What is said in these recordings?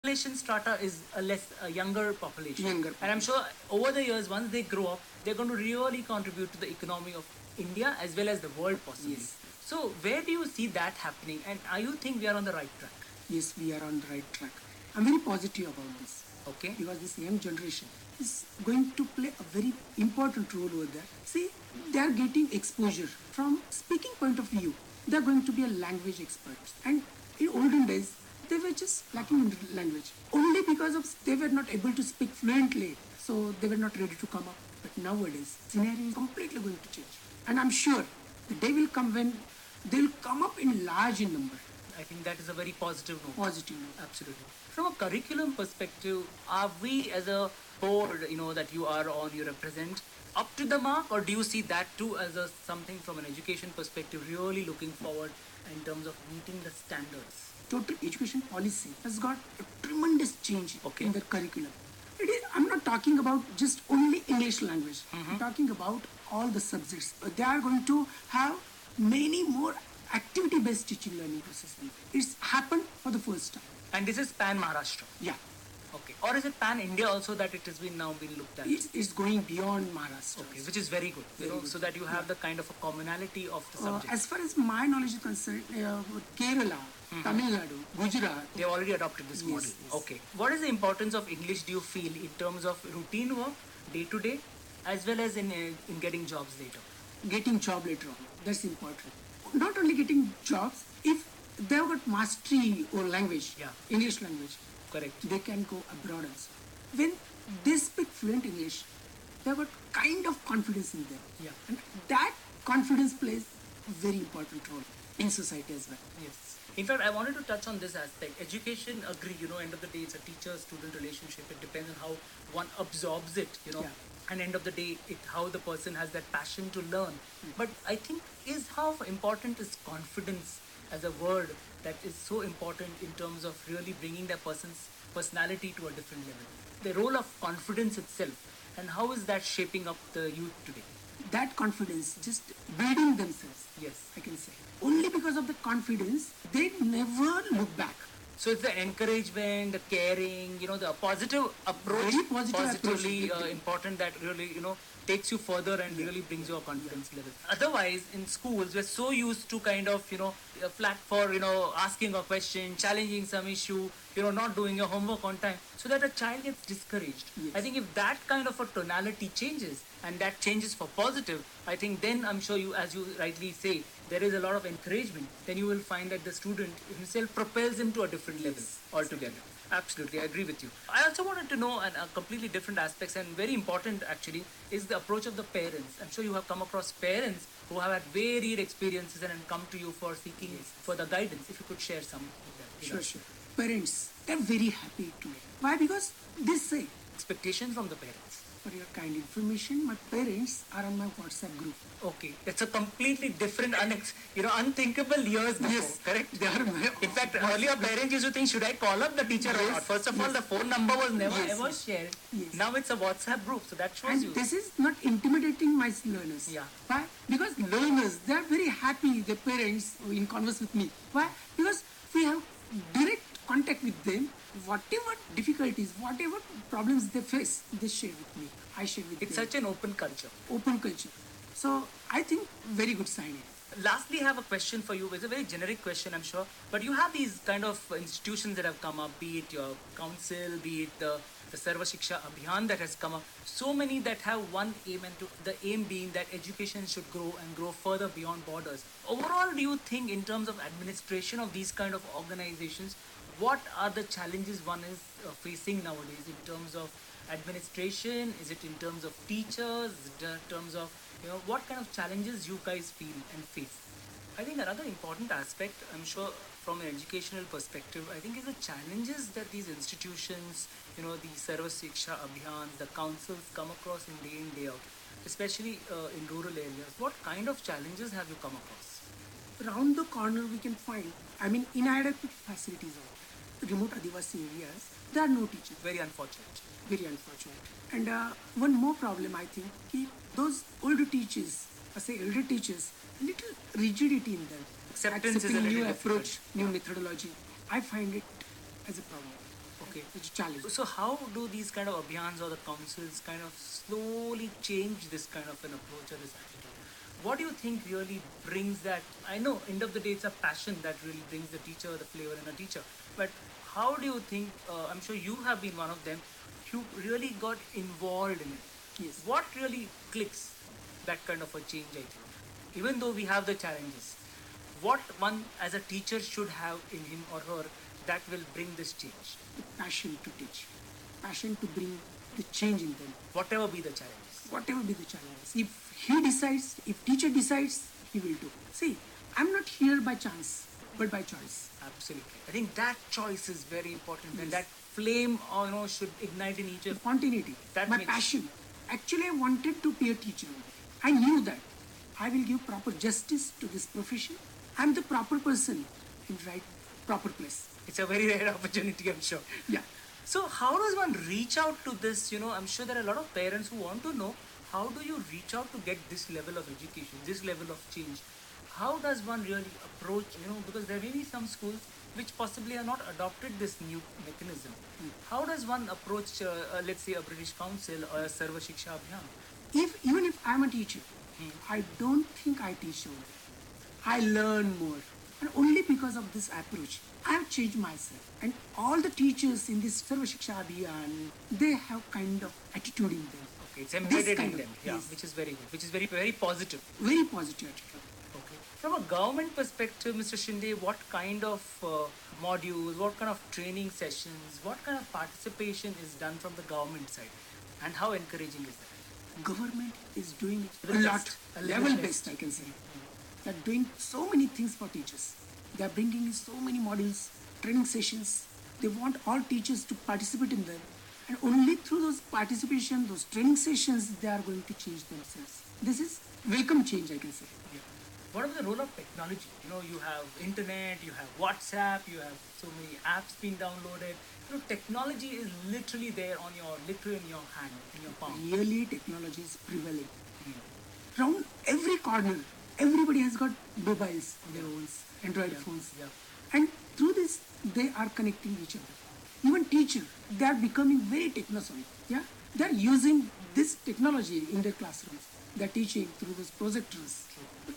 population strata is a younger population. Younger And I'm sure over the years, once they grow up, they're going to really contribute to the economy of India as well as the world possibly. Yes. So where do you see that happening? And are you think we are on the right track? Yes, we are on the right track. I'm very positive about this. Okay. Because this young generation is going to play a very important role over there. See, they are getting exposure from speaking point of view. They are going to be a language experts. And in olden days, they were just lacking in language. Only because of they were not able to speak fluently, so they were not ready to come up. But nowadays, scenario is completely going to change. And I'm sure the day will come when they will come up in large in number. I think that is a very positive note. Positive note. Absolutely. From a curriculum perspective, are we as a board, that you are on, you represent, up to the mark, or do you see that too as a something from an education perspective, really looking forward in terms of meeting the standards? Total education policy has got a tremendous change Okay. in the curriculum. I'm not talking about just only English language. I'm talking about all the subjects. They are going to have many more activity-based teaching learning process. It's happened for the first time. And this is pan Maharashtra. Yeah, Okay. Or is it pan India also that it has been now been looked at? it's going beyond Maharashtra. Okay, which is very good. Very good. So that you have the kind of a commonality of the subject. As far as my knowledge is concerned, Kerala, Tamil Nadu, Gujarat, They have already adopted this model. yes. Okay. What is the importance of English, do you feel, in terms of routine work, day to day, as well as in getting jobs later? getting job later on. That's important. Not only getting jobs, if they have got mastery or language, Yeah. English language, Correct. they can go abroad also. When they speak fluent English, they have got kind of confidence in them. Yeah. And that confidence plays a very important role in society as well. Yes. In fact, I wanted to touch on this aspect. Education, agree, end of the day, it's a teacher-student relationship. It depends on how one absorbs it, Yeah. And end of the day, how the person has that passion to learn. But I think is how important is confidence as a word that is so important in terms of really bringing that person's personality to a different level. The role of confidence itself, and how is that shaping up the youth today? That confidence, just building themselves, Yes. I can say. Only because of the confidence, they never look back. So it's the encouragement, the caring, the positive approach, Very positive positively approach. important that really, takes you further and really brings your confidence level. Otherwise, in schools, we're so used to kind of, flat for, asking a question, challenging some issue, not doing your homework on time, so that a child gets discouraged. Yes. I think if that kind of a tonality changes and that changes for positive, I think then I'm sure you, as you rightly say, there is a lot of encouragement, then you will find that the student himself propels him to a different level altogether. Absolutely, I agree with you. I also wanted to know a completely different aspects, and very important actually is the approach of the parents. I'm sure you have come across parents who have had varied experiences and come to you for seeking further guidance. If you could share some with them. Sure. Parents, they're very happy today. Why? Because they say, Expectations from the parents. for your kind information, my parents are on my WhatsApp group. Okay, that's a completely different, unthinkable years before, correct? They are my In fact, earlier parents used to think, should I call up the teacher or Yes, not? First of all, yes. the phone number was never Yes, ever yes. shared. Yes. Now it's a WhatsApp group, so that shows And you. this is not intimidating my learners. Yeah. Why? Because learners, they are very happy, their parents, in converse with me. Why? Because we have direct contact with them. Whatever difficulties, whatever problems they face, they share with me. I share with It's them. such an open culture. Open culture. So I think very good sign. Lastly, I have a question for you. It's a very generic question, I'm sure. But you have these kind of institutions that have come up, be it your council, be it the Sarv Shiksha Abhiyaan that has come up. So many that have one aim, and the aim being that education should grow and grow further beyond borders. Overall, do you think in terms of administration of these kind of organizations, what are the challenges one is facing nowadays in terms of administration? Is it in terms of teachers? Is it in terms of, what kind of challenges you guys feel and face? I think another important aspect, I'm sure from an educational perspective, I think is the challenges that these institutions, the Sarv Shiksha Abhiyaan, the councils come across in day out, especially in rural areas. What kind of challenges have you come across? Around the corner we can find, inadequate facilities out. Remote Adivasi areas, there are no teachers. Very unfortunate. Very unfortunate. And one more problem, I think, those older teachers, elder teachers, little rigidity in them. Acceptance is a Accepting little new difficult. approach, new methodology. I find it as a problem. Okay. It's a challenge. So how do these kind of abhiyans or the councils kind of slowly change this kind of an approach or this attitude? What do you think really brings that? I know end of the day it's a passion that really brings the teacher, the flavor in a teacher. But how do you think, I'm sure you have been one of them, who really got involved in it? Yes. What really clicks that kind of a change, I think? Even though we have the challenges, what one as a teacher should have in him or her that will bring this change? The passion to teach, passion to bring the change in them. Whatever be the challenges. Whatever be the challenges. If he decides, if teacher decides, he will do. See, I'm not here by chance, but by choice. Absolutely. I think that choice is very important, and Yes. that flame, should ignite in each of. Spontaneity, That my makes- passion. Actually, I wanted to be a teacher. I knew that I will give proper justice to this profession. I'm the proper person in right proper place. It's a very rare opportunity, I'm sure. Yeah. So how does one reach out to this? I'm sure there are a lot of parents who want to know, how do you reach out to get this level of education, this level of change? How does one really approach, because there may be some schools which possibly have not adopted this new mechanism. How does one approach, let's say, a British council or a Sarv Shiksha Abhiyaan? Even if I'm a teacher, I don't think I teach only. I learn more. And only because of this approach, I have changed myself. And all the teachers in this Sarv Shiksha Abhiyaan, they have kind of attitude in them. Okay, it's embedded kind in of- them, yeah, yes. which is very good, which is very, very positive. Very positive attitude. Okay. From a government perspective, Mr. Shinde, what kind of modules, what kind of training sessions, what kind of participation is done from the government side? And how encouraging is that? Government is doing The a lot, best. A level level best, I can say. They're doing so many things for teachers. They're bringing in so many modules, training sessions. They want all teachers to participate in them. And only through those participation, those training sessions, they are going to change themselves. This is welcome change, I can say. Yeah. What about the role of technology? You have internet, you have WhatsApp, you have so many apps being downloaded. Technology is literally there literally in your hand, in your palm. Really, technology is prevailing. Around every corner, everybody has got mobiles on their own, Android phones. Yeah. And through this, they are connecting each other. Even teachers, they are becoming very techno-savvy. Yeah? They are using this technology in their classrooms. They are teaching through those projectors,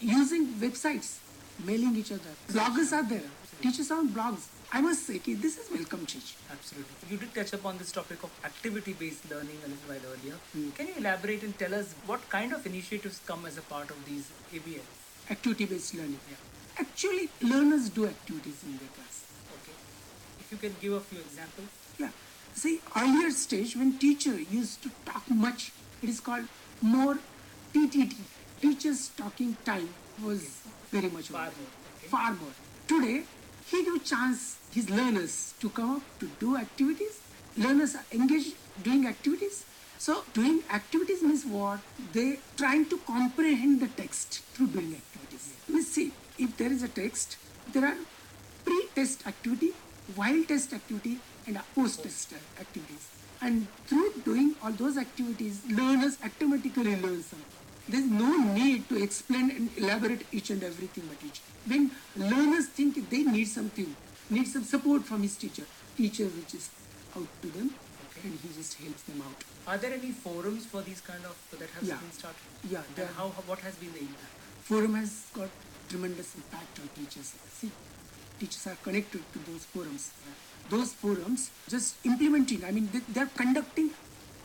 using websites, mailing each other. Bloggers are there. Teachers are on blogs. I must say, this is welcome change. Absolutely. You did touch upon this topic of activity-based learning a little while earlier. Can you elaborate and tell us what kind of initiatives come as a part of these ABLs? Activity-based learning. Yeah. Actually, learners do activities in their class. Okay. If you can give a few examples. Yeah. See, earlier stage when teacher used to talk much, it is called more TTT. Teachers talking time was very much Far over. more, okay. Far more. Today, he gives chance his learners to come up to do activities. Learners are engaged doing activities. So doing activities means what? They trying to comprehend the text through doing activities. Means see, if there is a text, there are pre-test activity, while test activity, and post-test activities. And through doing all those activities, learners automatically learn something. There's no need to explain and elaborate each and everything by teacher. When learners think they need something, need some support from his teacher reaches out to them, and he just helps them out. Are there any forums for these kind of that have Yeah. been started? Yeah, And there- what has been the impact? Forum has got tremendous impact on teachers. See, teachers are connected to those forums. Those forums just implementing, I mean, they're conducting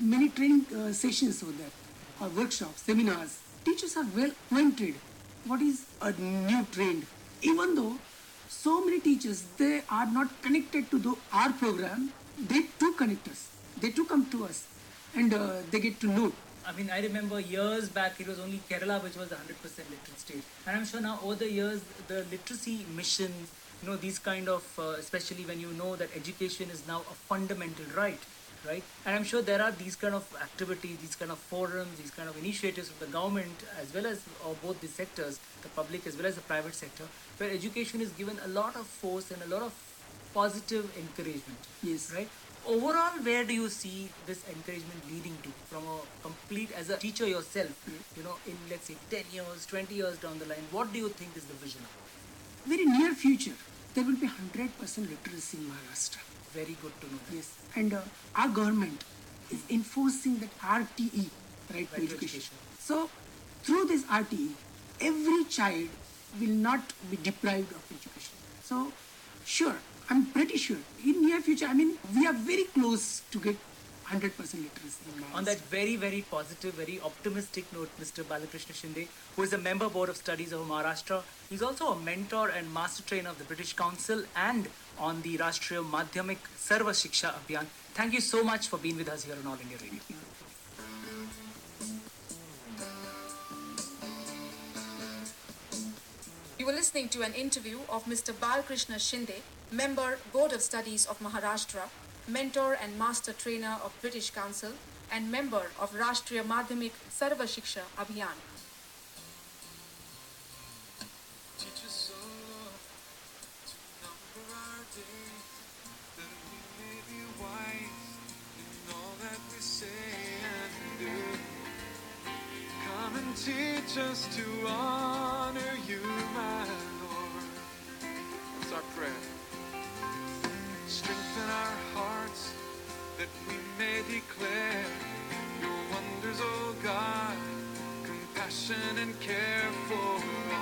many training sessions over there, or workshops, seminars. Teachers are well acquainted what is a new trend. Even though so many teachers, they are not connected to our program, they too connect us. They too come to us and they get to know. I mean, I remember years back, it was only Kerala which was the 100% literate state. And I'm sure now over the years, the literacy missions, these kind of, especially when you know that education is now a fundamental right? And I'm sure there are these kind of activities, these kind of forums, these kind of initiatives of the government as well as both the sectors, the public as well as the private sector, where education is given a lot of force and a lot of positive encouragement. Yes. Right? Overall, where do you see this encouragement leading to from a complete, as a teacher yourself, in let's say 10 years, 20 years down the line, what do you think is the vision? Very near future, there will be 100% literacy in Maharashtra. Very good to know that. Yes, and our government is enforcing that RTE, right to education. So, through this RTE, every child will not be deprived of education. So, sure, I'm pretty sure in near future, I mean, we are very close to get 100% literacy in On that very, very positive, very optimistic note, Mr. Balkrishna Shinde, who is a member board of studies of Maharashtra, he's also a mentor and master trainer of the British Council and on the Rashtriya Madhyamik Sarv Shiksha Abhiyaan. Thank you so much for being with us here on All India Radio. You were listening to an interview of Mr. Balkrishna Shinde, member Board of Studies of Maharashtra, mentor and master trainer of British Council, and member of Rashtriya Madhyamik Sarv Shiksha Abhiyaan. Teach us all to number our days, that we may be wise in all that we say and do. Come and teach us to honor you, my Lord. That's our prayer. Strengthen our hearts that we may declare your wonders, oh God, compassion and care for us.